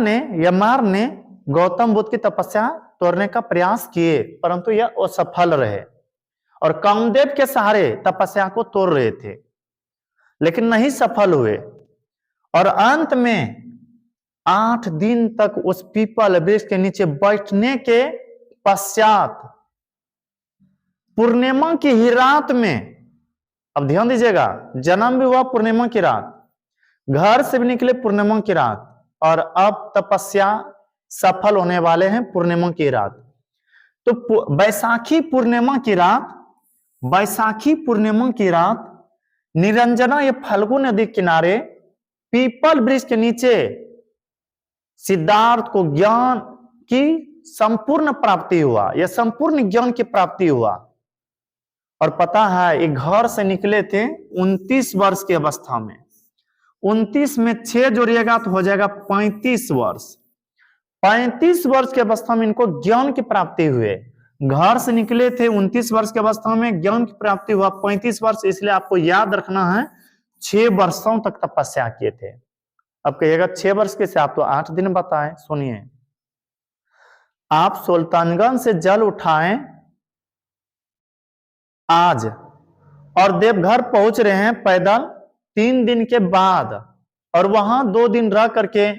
ने गौतम बुद्ध की तपस्या तोड़ने का प्रयास किए, परंतु यह असफल रहे और कामदेव के सहारे तपस्या को तोड़ रहे थे, लेकिन नहीं सफल हुए। और अंत में 8 दिन तक उस पीपल वृक्ष के नीचे बैठने के पश्चात पूर्णिमा की ही रात में, अब ध्यान दीजिएगा, जन्म भी हुआ पूर्णिमा की रात, घर से भी निकले पूर्णिमा की रात, और अब तपस्या सफल होने वाले हैं पूर्णिमा की रात। तो बैसाखी पूर्णिमा की रात निरंजना या फल्गु नदी किनारे पीपल वृक्ष के नीचे सिद्धार्थ को ज्ञान की संपूर्ण प्राप्ति हुआ, या संपूर्ण ज्ञान की प्राप्ति हुआ। और पता है, एक घर से निकले थे 29 वर्ष की अवस्था में। 29 में 6 जोड़िएगा तो हो जाएगा 35 वर्ष। 35 वर्ष की अवस्था में इनको ज्ञान की प्राप्ति हुए। घर से निकले थे 29 वर्ष की अवस्था में, ज्ञान की प्राप्ति हुआ 35 वर्ष। इसलिए आपको याद रखना है 6 वर्षों तक तपस्या किए थे। अब कहिएगा 6 वर्ष कैसे, आप तो 8 दिन बताएं। सुनिए, आप सुल्तानगंज से जल उठाएं आज और देवघर पहुंच रहे हैं पैदल 3 दिन के बाद, और वहां 2 दिन रह करके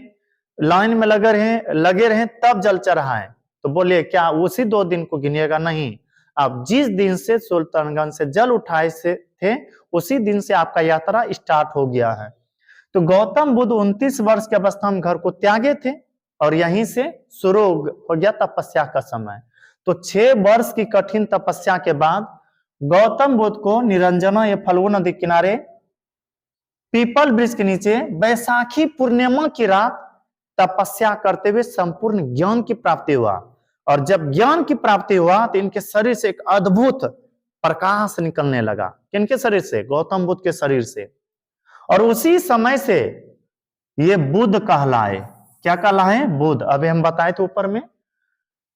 लाइन में लगे रहे तब जल चढ़ाएं, तो बोलिए क्या उसी 2 दिन को गिनिएगा? नहीं, आप जिस दिन से सुल्तानगंज से जल उठाए से थे उसी दिन से आपका यात्रा स्टार्ट हो गया है। तो गौतम बुद्ध 29 वर्ष की अवस्था में घर को त्यागे थे और यहीं से शुरू हो गया तपस्या का समय। तो 6 वर्ष की कठिन तपस्या के बाद गौतम बुद्ध को निरंजना या फल्गु नदी किनारे पीपल वृक्ष के नीचे बैसाखी पूर्णिमा की रात तपस्या करते हुए संपूर्ण ज्ञान की प्राप्ति हुआ। और जब ज्ञान की प्राप्ति हुआ तो इनके शरीर से एक अद्भुत प्रकाश निकलने लगा। किनके शरीर से? गौतम बुद्ध के शरीर से। और उसी समय से ये बुद्ध कहलाए। क्या कहलाए? बुद्ध। अभी हम बताए थे ऊपर में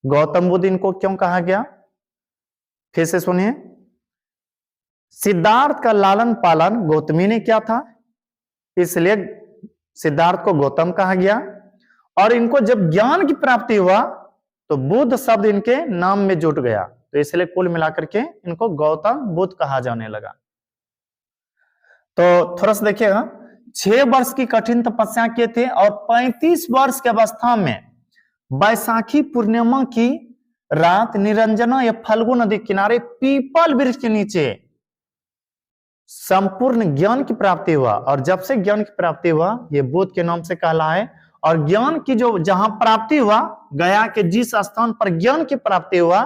गौतम बुद्ध इनको क्यों कहा गया, फिर से सुनिए। सिद्धार्थ का लालन पालन गौतमी ने किया था, इसलिए सिद्धार्थ को गौतम कहा गया। और इनको जब ज्ञान की प्राप्ति हुआ तो बुद्ध शब्द इनके नाम में जुट गया, तो इसलिए कुल मिलाकर के इनको गौतम बुद्ध कहा जाने लगा। तो थोड़ा सा देखिएगा, 6 वर्ष की कठिन तपस्या किए थे और 35 वर्ष की अवस्था में बैसाखी पूर्णिमा की रात निरंजना या फल्गु नदी किनारे पीपल वृक्ष के नीचे संपूर्ण ज्ञान की प्राप्ति हुआ। और जब से ज्ञान की प्राप्ति हुआ ये बुद्ध के नाम से कहलाए। और ज्ञान की जो जहां प्राप्ति हुआ, गया के जिस स्थान पर ज्ञान की प्राप्ति हुआ,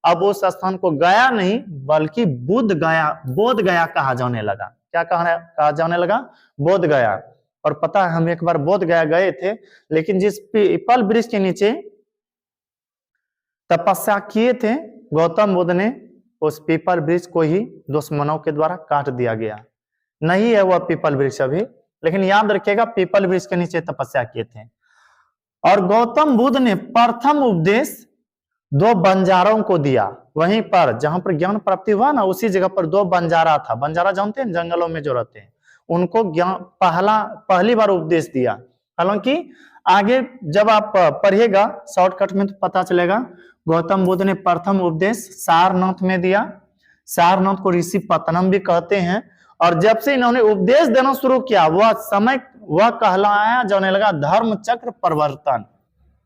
अब उस स्थान को गया नहीं बल्कि बोध गया कहा जाने लगा। क्या कहा जाने लगा? बोध गया। और पता है हम एक बार बोध गया गए थे, लेकिन जिस पीपल वृक्ष के नीचे तपस्या किए थे गौतम बुद्ध ने, उस पीपल वृक्ष को ही दुश्मनों के द्वारा काट दिया गया। नहीं है वह पीपल वृक्ष अभी, लेकिन याद रखिएगा पीपल वृक्ष के नीचे तपस्या किए थे। और गौतम बुद्ध ने प्रथम उपदेश 2 बंजारों को दिया। वहीं पर जहां पर ज्ञान प्राप्ति हुआ ना, उसी जगह पर 2 बंजारा था। बंजारा जानते हैं, जंगलों में जो रहते हैं, उनको ज्ञान पहली बार उपदेश दिया। हालांकि आगे जब आप पढ़िएगा शॉर्टकट में तो पता चलेगा। गौतम बुद्ध ने प्रथम उपदेश सारनाथ में दिया। सारनाथ को ऋषि पतनम भी कहते हैं। और जब से इन्होंने उपदेश देना शुरू किया, वह कहलाया जाने लगा धर्म चक्र परिवर्तन।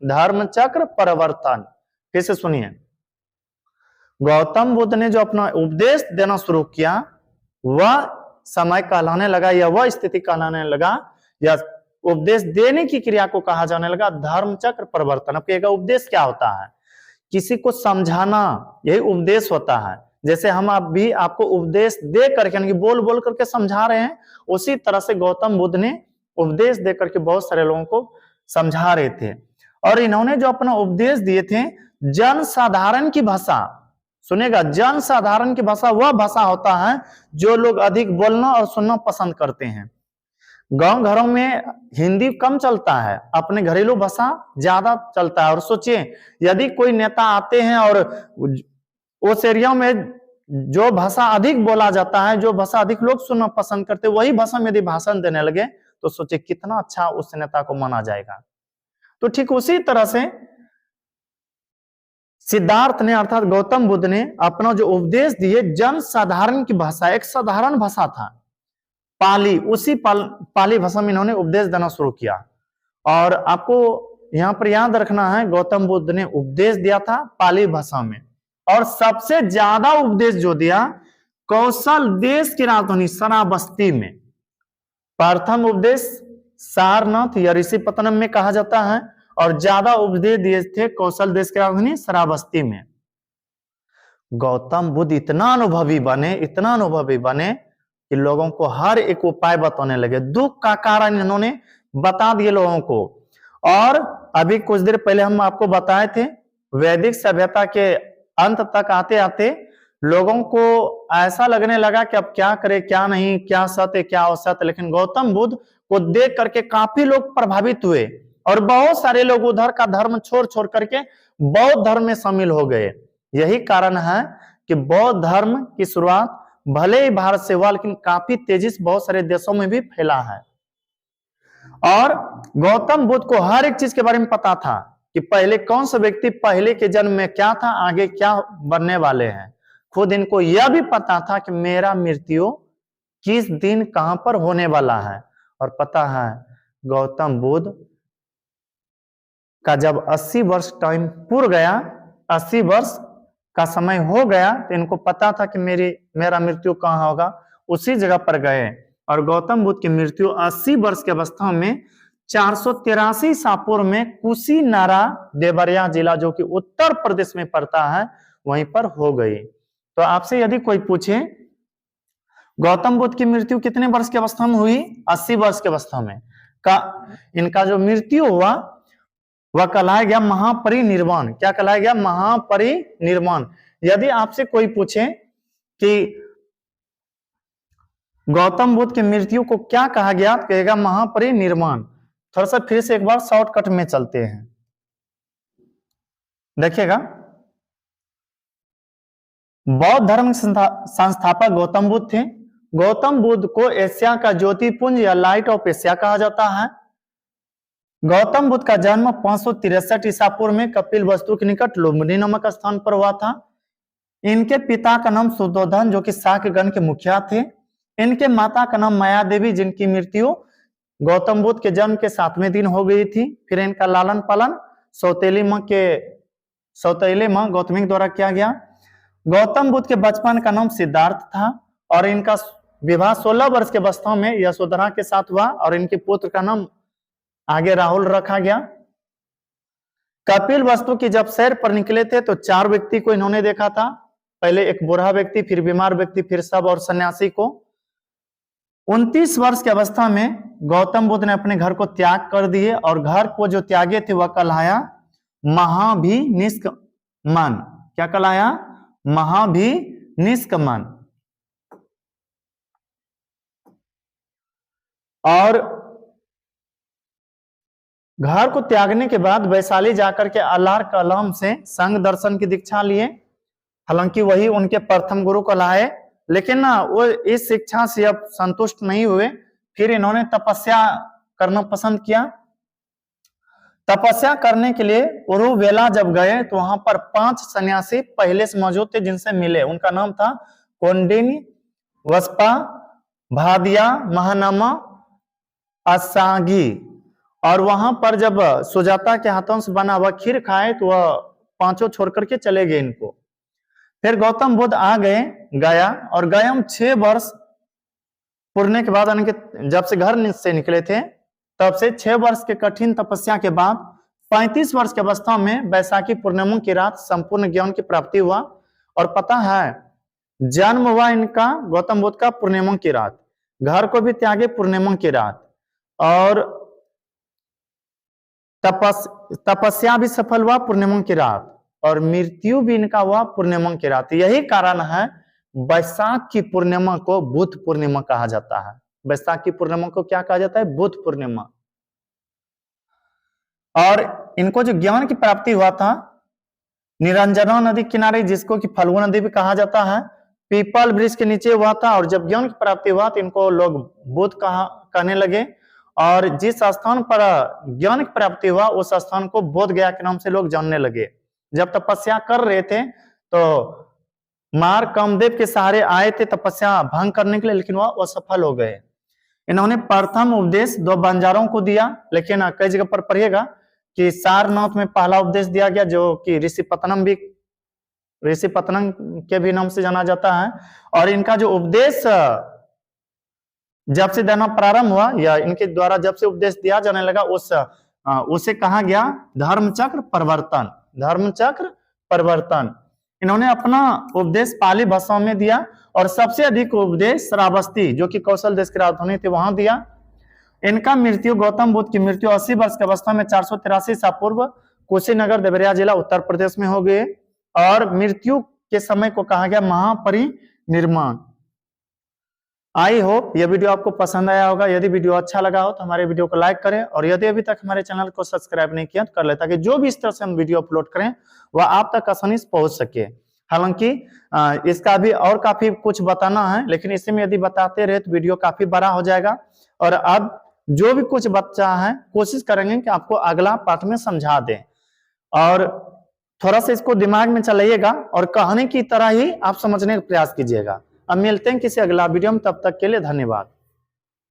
धर्म चक्र परिवर्तन, फिर से सुनिए, गौतम बुद्ध ने जो अपना उपदेश देना शुरू किया, वह समय कहलाने लगा, या वह स्थिति कहलाने लगा, या उपदेश देने की क्रिया को कहा जाने लगा धर्म चक्र परिवर्तन। अब कहिएगा उपदेश क्या होता है? किसी को समझाना, यही उपदेश होता है। जैसे हम अभी आपको उपदेश दे करके, यानी बोल बोल करके समझा रहे हैं, उसी तरह से गौतम बुद्ध ने उपदेश दे करके बहुत सारे लोगों को समझा रहे थे। और इन्होंने जो अपना उपदेश दिए थे, जन साधारण की भाषा, सुनेगा, जन साधारण की भाषा वह भाषा होता है जो लोग अधिक बोलना और सुनना पसंद करते हैं। गांव घरों में हिंदी कम चलता है, अपने घरेलू भाषा ज्यादा चलता है। और सोचिए, यदि कोई नेता आते हैं और उस एरिया में जो भाषा अधिक बोला जाता है, जो भाषा अधिक लोग सुनना पसंद करते, वही भाषा में यदि भाषण देने लगे, तो सोचिए कितना अच्छा उस नेता को माना जाएगा। तो ठीक उसी तरह से सिद्धार्थ ने, अर्थात गौतम बुद्ध ने अपना जो उपदेश दिए जन साधारण की भाषा, एक साधारण भाषा था पाली, उसी पाली भाषा में इन्होंने उपदेश देना शुरू किया। और आपको यहां पर याद रखना है, गौतम बुद्ध ने उपदेश दिया था पाली भाषा में। और सबसे ज्यादा उपदेश जो दिया कौशल देश की राजधानी श्रावस्ती में। प्रथम उपदेश सारनाथ या ऋषिपत्तनम में कहा जाता है, और ज्यादा उपदेश दिए थे कौशल देश की राजधानी श्रावस्ती में। गौतम बुद्ध इतना अनुभवी बने कि लोगों को हर एक उपाय बताने लगे। दुख का कारण इन्होंने बता दिए लोगों को। और अभी कुछ देर पहले हम आपको बताए थे, वैदिक सभ्यता के अंत तक आते आते लोगों को ऐसा लगने लगा कि अब क्या करे क्या नहीं, क्या सत्य क्या असत्य। लेकिन गौतम बुद्ध को देख करके काफी लोग प्रभावित हुए, और बहुत सारे लोग उधर का धर्म छोड़ करके बौद्ध धर्म में शामिल हो गए। यही कारण है कि बौद्ध धर्म की शुरुआत भले ही भारत से हुआ, लेकिन काफी तेजी से बहुत सारे देशों में भी फैला है। और गौतम बुद्ध को हर एक चीज के बारे में पता था कि पहले कौन सा व्यक्ति पहले के जन्म में क्या था, आगे क्या बनने वाले हैं। खुद इनको यह भी पता था कि मेरा मृत्यु किस दिन कहां पर होने वाला है। और पता है, गौतम बुद्ध का जब 80 वर्ष टाइम पूरा गया, 80 वर्ष का समय हो गया, तो इनको पता था कि मेरा मृत्यु कहां होगा, उसी जगह पर गए। और गौतम बुद्ध की मृत्यु 80 वर्ष की अवस्था में 483 ईसा पूर्व में कुशीनारा देवरिया जिला, जो कि उत्तर प्रदेश में पड़ता है, वहीं पर हो गई। तो आपसे यदि कोई पूछे गौतम बुद्ध की मृत्यु कितने वर्ष की अवस्था में हुई, 80 वर्ष की अवस्था में इनका जो मृत्यु हुआ वह कहलाया गया महापरिनिर्वाण। क्या कहलाया गया? महापरिनिर्वाण। यदि आपसे कोई पूछे कि गौतम बुद्ध की मृत्यु को क्या कहा गया, तो कहेगा महापरिनिर्वाण। थोड़ा सा फिर से एक बार शॉर्टकट में चलते हैं, देखिएगा। बौद्ध धर्म के संस्थापक गौतम बुद्ध थे। गौतम बुद्ध को एशिया का ज्योतिपुंज या लाइट ऑफ एशिया कहा जाता है। गौतम बुद्ध का जन्म 563 ईसा पूर्व में कपिल वस्तु के निकट लुम्बिनी नामक स्थान पर हुआ था। इनके पिता का नाम शुद्धोधन, जो कि शाक्यगण के मुखिया थे। इनके माता का नाम माया देवी, जिनकी मृत्यु गौतम बुद्ध के जन्म के 7वें दिन हो गई थी। फिर इनका लालन पालन सौतेली मां गौतमी के द्वारा किया गया। गौतम बुद्ध के बचपन का नाम सिद्धार्थ था, और इनका विवाह 16 वर्ष के अवस्था में यशोधरा के साथ हुआ, और इनके पुत्र का नाम आगे राहुल रखा गया। कपिल वस्तु की जब सैर पर निकले थे तो 4 व्यक्ति को इन्होंने देखा था। पहले एक बूढ़ा व्यक्ति, फिर बीमार व्यक्ति, फिर शव और सन्यासी को। 29 वर्ष की अवस्था में गौतम बुद्ध ने अपने घर को त्याग कर दिए और घर को जो त्यागे थे वह कहलाया महाभिनिष्क्मन। क्या कहलाया? महाभिनिष्क्मन। और घर को त्यागने के बाद वैशाली जाकर के अल्लाह कलाम से संघ दर्शन की दीक्षा लिए। हालांकि वही उनके प्रथम गुरु कहलाए, लेकिन ना वो इस शिक्षा से अब संतुष्ट नहीं हुए। फिर इन्होंने तपस्या करना पसंद किया। तपस्या करने के लिए उरुवेला जब गए तो वहां पर 5 सन्यासी पहले से मौजूद थे जिनसे मिले। उनका नाम था कौंडिन्य, वस्पा, भादिया, महानमा, असागी। और वहां पर जब सुजाता के हाथों से बना हुआ खीर खाए तो वह 5 छोड़ करके चले गए इनको। फिर गौतम बुद्ध आ गया और गयम 6 वर्ष पूरने के बाद, जब से घर से निकले थे तब से 6 वर्ष के कठिन तपस्या के बाद 35 वर्ष की अवस्था में बैसाखी पूर्णिमा की रात संपूर्ण ज्ञान की प्राप्ति हुआ। और पता है, जन्म हुआ इनका गौतम बुद्ध का पूर्णिमा की रात, घर को भी त्यागे पूर्णिमा की रात, और तपस्या भी सफल हुआ पूर्णिमा की रात, और मृत्यु भी इनका हुआ पूर्णिमा की रात। यही कारण है बैसाख की पूर्णिमा को बुद्ध पूर्णिमा कहा जाता है। बैसाख की पूर्णिमा को क्या कहा जाता है? बुद्ध पूर्णिमा। और इनको जो ज्ञान की प्राप्ति हुआ था निरंजना नदी किनारे, जिसको कि फल्गु नदी भी कहा जाता है, पीपल वृक्ष के नीचे हुआ था। और जब ज्ञान की प्राप्ति हुआ तो इनको लोग बुद्ध कहने लगे। और जिस स्थान पर ज्ञान की प्राप्ति हुआ उस स्थान को बोध गया के नाम से लोग जानने लगे। जब तपस्या कर रहे थे तो मार कामदेव के सहारे आए थे तपस्या भंग करने के लिए, लेकिन वह असफल हो गए। इन्होंने प्रथम उपदेश 2 बंजारों को दिया, लेकिन कई जगह पर पढ़िएगा कि सारनाथ में पहला उपदेश दिया गया, जो कि ऋषि पतनम के भी नाम से जाना जाता है। और इनका जो उपदेश जब से देना प्रारंभ हुआ या इनके द्वारा जब से उपदेश दिया जाने लगा उसे कहा गया धर्मचक्र परिवर्तन। धर्मचक्र परिवर्तन। इन्होंने अपना उपदेश पाली भाषा में दिया और सबसे अधिक उपदेश श्रावस्ती, जो कि कौशल देश की राजधानी थी, वहां दिया। इनका मृत्यु, गौतम बुद्ध की मृत्यु 80 वर्ष की अवस्था में 483 ईसा पूर्व कुशीनगर देवरिया जिला उत्तर प्रदेश में हो गए। और मृत्यु के समय को कहा गया महापरिनिर्वाण। आई होप यह वीडियो आपको पसंद आया होगा। यदि वीडियो अच्छा लगा हो तो हमारे वीडियो को लाइक करें, और यदि अभी तक हमारे चैनल को सब्सक्राइब नहीं किया तो कर ले, ताकि जो भी इस तरह से हम वीडियो अपलोड करें वह आप तक आसानी से पहुंच सके। हालांकि इसका भी और काफी कुछ बताना है, लेकिन इसे में यदि बताते रहे तो वीडियो काफी बड़ा हो जाएगा। और अब जो भी कुछ बच्चा है कोशिश करेंगे कि आपको अगला पार्ट में समझा दें, और थोड़ा सा इसको दिमाग में चलाइएगा और कहानी की तरह ही आप समझने का प्रयास कीजिएगा। अब मिलते हैं किसी अगला वीडियो में, तब तक के लिए धन्यवाद।